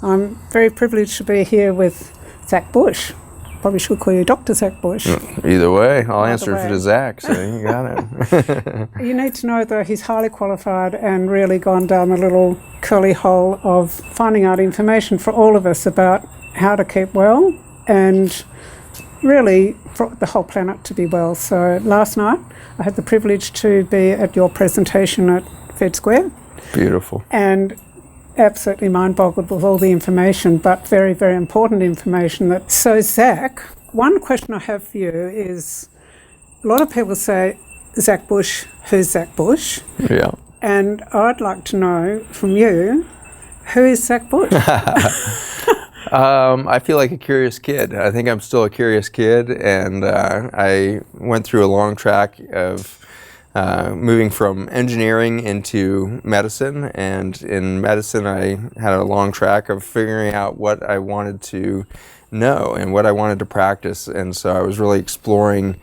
I'm very privileged to be here with Zach Bush. Probably should call you Dr. Zach Bush. Either way, I'll answer for Zach, so you got it. You need to know that he's highly qualified and really gone down a little curly hole of finding out information for all of us about how to keep well and really for the whole planet to be well. So last night I had the privilege to be at your presentation at Fed Square. Beautiful. And absolutely mind-boggled with all the information, but very, very important information. So Zach, one question I have for you is, a lot of people say, Zach Bush, who's Zach Bush? Yeah. And I'd like to know from you, who is Zach Bush? I feel like a curious kid. I think I'm still a curious kid, and I went through a long track of moving from engineering into medicine, and in medicine I had a long track of figuring out what I wanted to know and what I wanted to practice, and so I was really exploring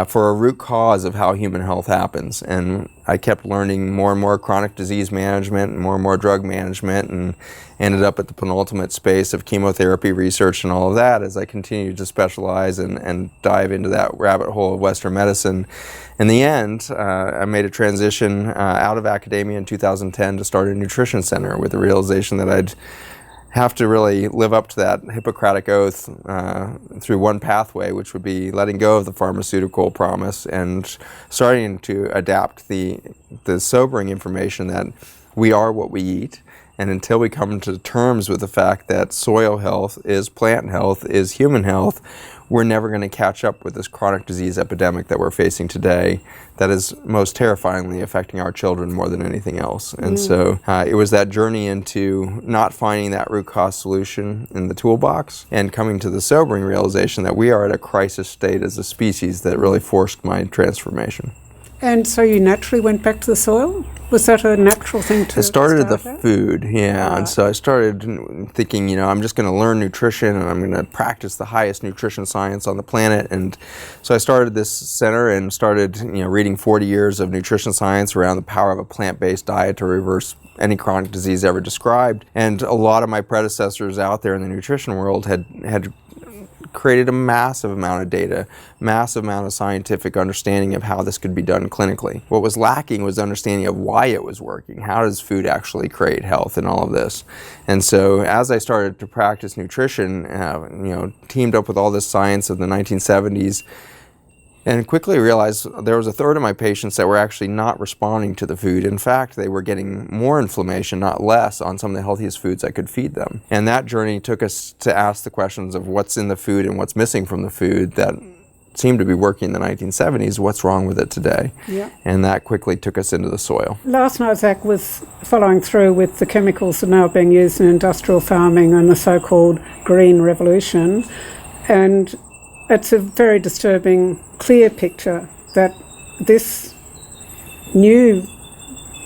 for a root cause of how human health happens, and I kept learning more and more chronic disease management and more drug management, and ended up at the penultimate space of chemotherapy research and all of that as I continued to specialize and dive into that rabbit hole of Western medicine. In the end, I made a transition out of academia in 2010 to start a nutrition center with the realization that I'd have to really live up to that Hippocratic oath through one pathway, which would be letting go of the pharmaceutical promise and starting to adapt the sobering information that we are what we eat. And until we come to terms with the fact that soil health is plant health, is human health, we're never going to catch up with this chronic disease epidemic that we're facing today that is most terrifyingly affecting our children more than anything else. And so it was that journey into not finding that root cause solution in the toolbox and coming to the sobering realization that we are at a crisis state as a species that really forced my transformation. And so you naturally went back to the soil? Was that a natural thing to I started at the start food, yeah. And so I started thinking, I'm just going to learn nutrition and I'm going to practice the highest nutrition science on the planet. And so I started this center and started, reading 40 years of nutrition science around the power of a plant-based diet to reverse any chronic disease ever described. And a lot of my predecessors out there in the nutrition world had created a massive amount of data, massive amount of scientific understanding of how this could be done clinically. What was lacking was understanding of why it was working. How does food actually create health and all of this? And so as I started to practice nutrition, teamed up with all this science of the 1970s, and quickly realized there was a third of my patients that were actually not responding to the food. In fact, they were getting more inflammation, not less, on some of the healthiest foods I could feed them. And that journey took us to ask the questions of what's in the food and what's missing from the food that seemed to be working in the 1970s. What's wrong with it today? Yeah. And that quickly took us into the soil. Last night, Zach was following through with the chemicals that are now being used in industrial farming and the so-called green revolution. And it's a very disturbing, clear picture that this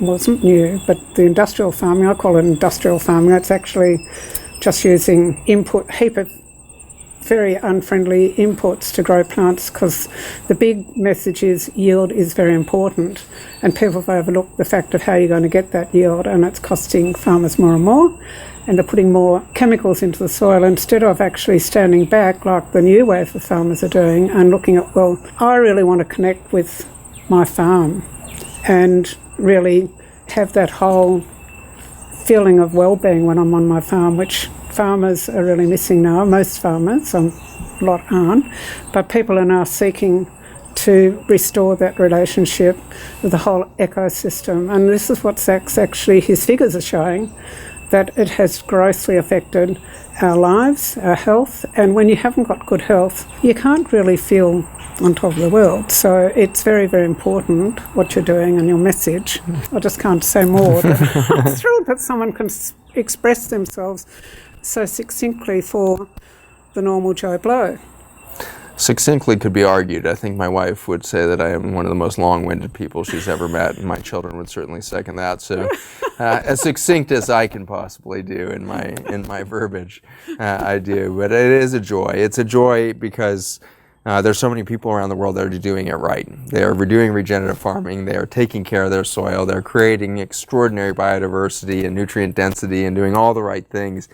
wasn't new, but the industrial farming, I call it industrial farming, it's actually just using heap of very unfriendly inputs to grow plants, because the big message is yield is very important, and people have overlooked the fact of how you're going to get that yield, and it's costing farmers more and more, and they're putting more chemicals into the soil instead of actually standing back like the new wave of farmers are doing and looking at, well, I really want to connect with my farm and really have that whole feeling of well-being when I'm on my farm, which farmers are really missing now. Most farmers, a lot aren't, but people are now seeking to restore that relationship with the whole ecosystem. And this is what Zach's actually, his figures are showing, that it has grossly affected our lives, our health, and when you haven't got good health, you can't really feel on top of the world. So it's very, very important what you're doing and your message. I just can't say more, but I'm thrilled that someone can express themselves so succinctly for the normal Joe Blow. Succinctly could be argued. I think my wife would say that I am one of the most long-winded people she's ever met, and my children would certainly second that. So, as succinct as I can possibly do in my verbiage, I do. But it is a joy. It's a joy because there's so many people around the world that are doing it right. They are doing regenerative farming. They are taking care of their soil. They're creating extraordinary biodiversity and nutrient density and doing all the right things.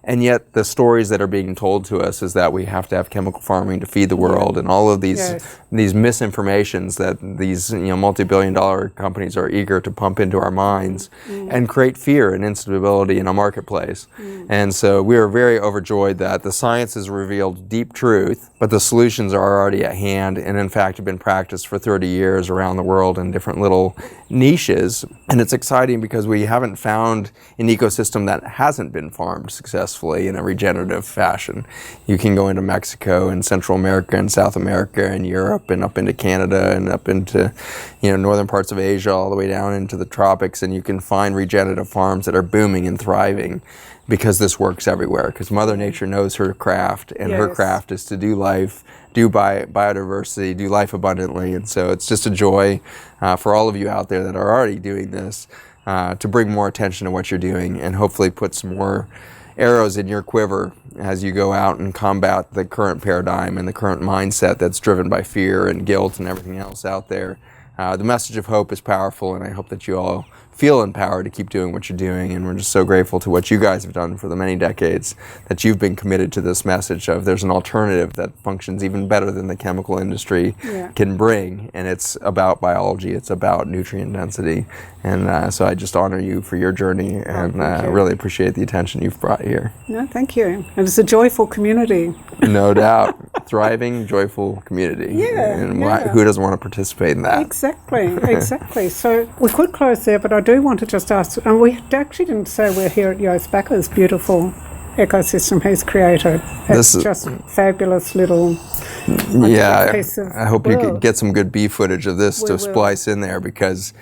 And yet the stories that are being told to us is that we have to have chemical farming to feed the world, and all of these these misinformations that these multi-billion-dollar companies are eager to pump into our minds and create fear and instability in a marketplace. And so we are very overjoyed that the science has revealed deep truth, but the solutions are already at hand, and in fact have been practiced for 30 years around the world in different little niches. And it's exciting because we haven't found an ecosystem that hasn't been farmed successfully in a regenerative fashion. You can go into Mexico and Central America and South America and Europe and up into Canada and up into northern parts of Asia all the way down into the tropics, and you can find regenerative farms that are booming and thriving because this works everywhere, because Mother Nature knows her craft, and her craft is to do life, do biodiversity, do life abundantly. And so it's just a joy for all of you out there that are already doing this to bring more attention to what you're doing and hopefully put some more arrows in your quiver as you go out and combat the current paradigm and the current mindset that's driven by fear and guilt and everything else out there. The message of hope is powerful, and I hope that you all feel empowered to keep doing what you're doing, and we're just so grateful to what you guys have done for the many decades that you've been committed to this message of there's an alternative that functions even better than the chemical industry can bring, and it's about biology, it's about nutrient density, and so I just honor you for your journey, and really appreciate the attention you've brought here. No, thank you. And it's a joyful community. No doubt. Thriving, joyful community. Who doesn't want to participate in that? Exactly. So we could close there, but I do want to just ask, and we actually didn't say we're here at Yost Backer's beautiful ecosystem he's created. It's just fabulous little piece of I hope you could get some good B footage of this to splice in there, because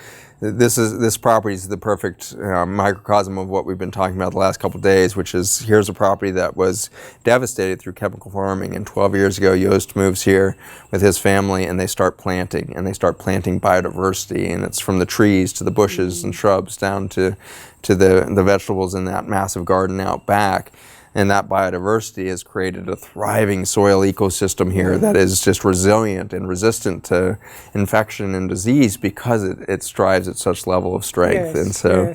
this property is the perfect microcosm of what we've been talking about the last couple of days, which is here's a property that was devastated through chemical farming, and 12 years ago Yost moves here with his family and they start planting biodiversity, and it's from the trees to the bushes and shrubs down to the vegetables in that massive garden out back. And that biodiversity has created a thriving soil ecosystem here that is just resilient and resistant to infection and disease because it strives at such level of strength. And so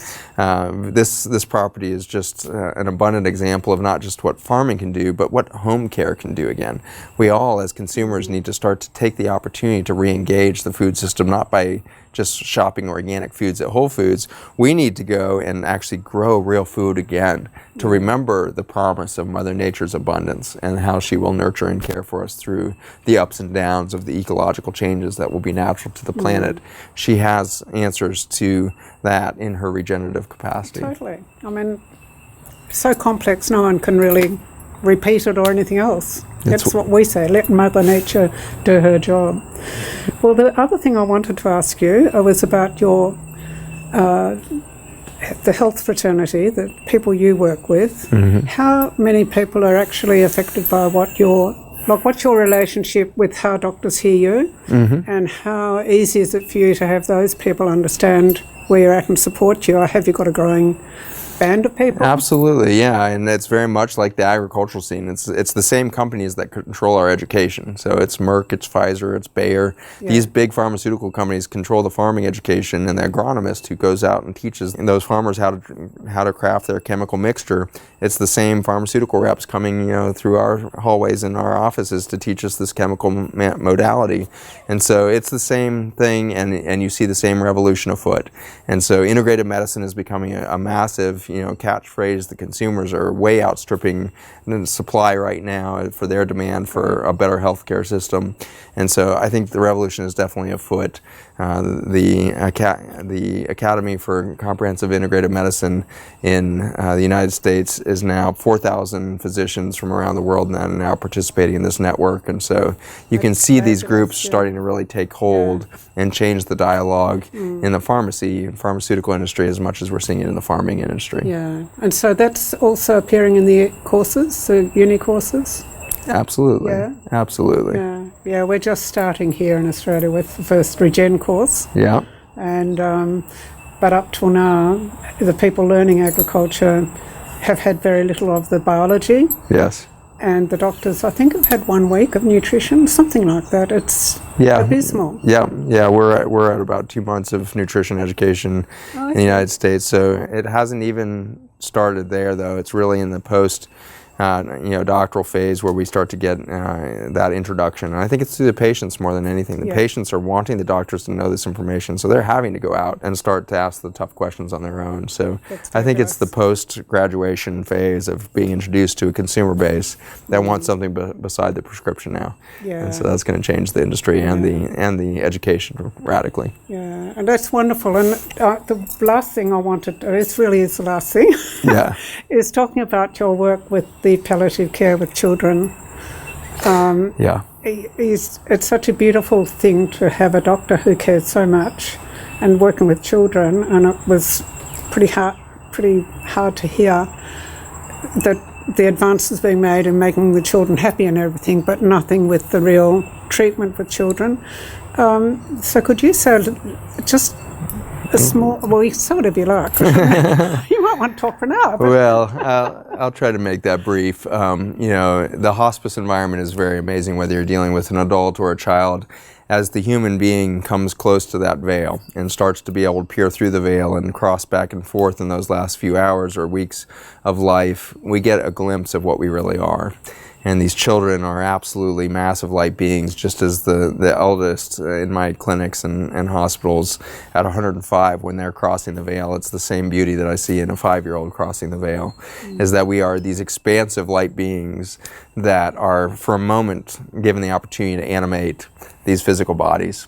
this property is just an abundant example of not just what farming can do, but what home care can do again. We all as consumers need to start to take the opportunity to re-engage the food system, not by just shopping organic foods at Whole Foods. We need to go and actually grow real food again to remember the promise of Mother Nature's abundance and how she will nurture and care for us through the ups and downs of the ecological changes that will be natural to the planet. She has answers to that in her regenerative capacity. Totally. I mean, so complex, no one can really repeat it or anything else. That's what we say, let Mother Nature do her job. Well, the other thing I wanted to ask you was about your the health fraternity, the people you work with. How many people are actually affected by what's your relationship with how doctors hear you, and how easy is it for you to have those people understand where you're at and support you, or have you got a growing band of people? Absolutely, yeah, and it's very much like the agricultural scene. It's the same companies that control our education. So it's Merck, it's Pfizer, it's Bayer. These big pharmaceutical companies control the farming education, and the agronomist who goes out and teaches those farmers how to craft their chemical mixture. It's the same pharmaceutical reps coming through our hallways in our offices to teach us this chemical modality. And so it's the same thing, and you see the same revolution afoot. And so integrative medicine is becoming a massive catchphrase. The consumers are way outstripping the supply right now for their demand for a better healthcare system. And so I think the revolution is definitely afoot. The Academy for Comprehensive Integrative Medicine in the United States is now 4,000 physicians from around the world now participating in this network. And so you can see these groups starting to really take hold and change the dialogue in the pharmacy and pharmaceutical industry as much as we're seeing it in the farming industry. Yeah, and so that's also appearing in the courses, the uni courses? Absolutely. Absolutely. Yeah, we're just starting here in Australia with the first Regen course. Yeah. And but up till now, the people learning agriculture have had very little of the biology. Yes. and the doctors, I think, have had 1 week of nutrition, something like that. It's abysmal. Yeah. We're at about 2 months of nutrition education in the United States. So it hasn't even started there, though. It's really in the post doctoral phase where we start to get that introduction. And I think it's through the patients more than anything. The patients are wanting the doctors to know this information, so they're having to go out and start to ask the tough questions on their own. So I think it's the post-graduation phase of being introduced to a consumer base that wants something beside the prescription now. And so that's going to change the industry and the education radically. Yeah, and that's wonderful. And the last thing I wanted, this really is the last thing, is talking about your work with the palliative care with children. It's such a beautiful thing to have a doctor who cares so much and working with children, and it was pretty hard to hear that the advances being made in making the children happy and everything, but nothing with the real treatment with children. So could you say just a small, well, you say whatever you like. You might want to talk for an hour. Well, I'll try to make that brief. The hospice environment is very amazing, whether you're dealing with an adult or a child. As the human being comes close to that veil and starts to be able to peer through the veil and cross back and forth in those last few hours or weeks of life, we get a glimpse of what we really are. And these children are absolutely massive light beings, just as the eldest in my clinics and hospitals at 105, when they're crossing the veil, it's the same beauty that I see in a 5-year-old crossing the veil, is that we are these expansive light beings that are, for a moment, given the opportunity to animate these physical bodies.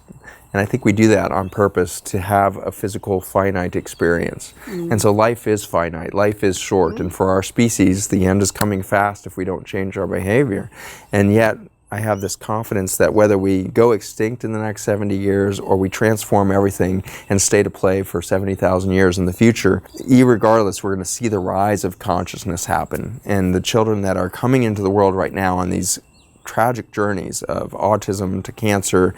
And I think we do that on purpose to have a physical, finite experience. And so life is finite, life is short, and for our species, the end is coming fast if we don't change our behavior. And yet, I have this confidence that whether we go extinct in the next 70 years or we transform everything and stay to play for 70,000 years in the future, irregardless, we're going to see the rise of consciousness happen. And the children that are coming into the world right now on these tragic journeys of autism to cancer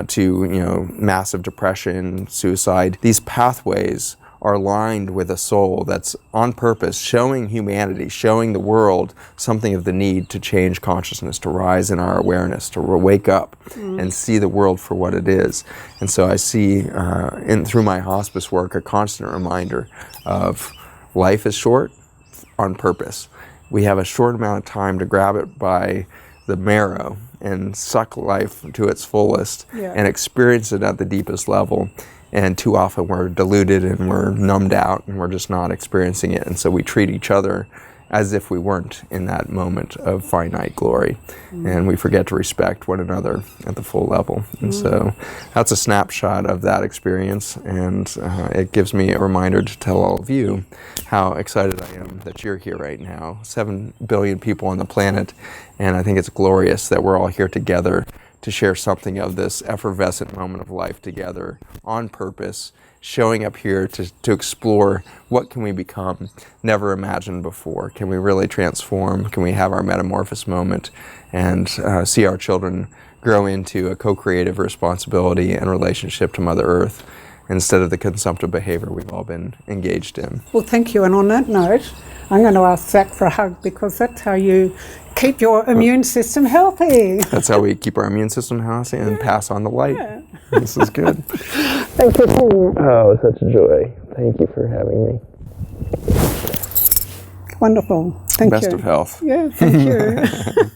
to massive depression, suicide, these pathways are lined with a soul that's on purpose showing humanity, showing the world something of the need to change consciousness, to rise in our awareness, to wake up and see the world for what it is. And so I see through my hospice work a constant reminder of life is short on purpose. We have a short amount of time to grab it by the marrow and suck life to its fullest and experience it at the deepest level. And too often we're diluted and we're numbed out and we're just not experiencing it. And so we treat each other as if we weren't in that moment of finite glory. And we forget to respect one another at the full level. And so that's a snapshot of that experience. And it gives me a reminder to tell all of you how excited I am that you're here right now. 7 billion people on the planet. And I think it's glorious that we're all here together to share something of this effervescent moment of life together on purpose, showing up here to explore what can we become never imagined before. Can we really transform? Can we have our metamorphosis moment and see our children grow into a co-creative responsibility and relationship to Mother Earth instead of the consumptive behavior we've all been engaged in? Well, thank you. And on that note, I'm going to ask Zach for a hug, because that's how you keep your immune system healthy. That's how we keep our immune system healthy and pass on the light. This is good. Thank you. Oh, it's such a joy. Thank you for having me. Wonderful. Thank you. Best of health. Yeah, thank you.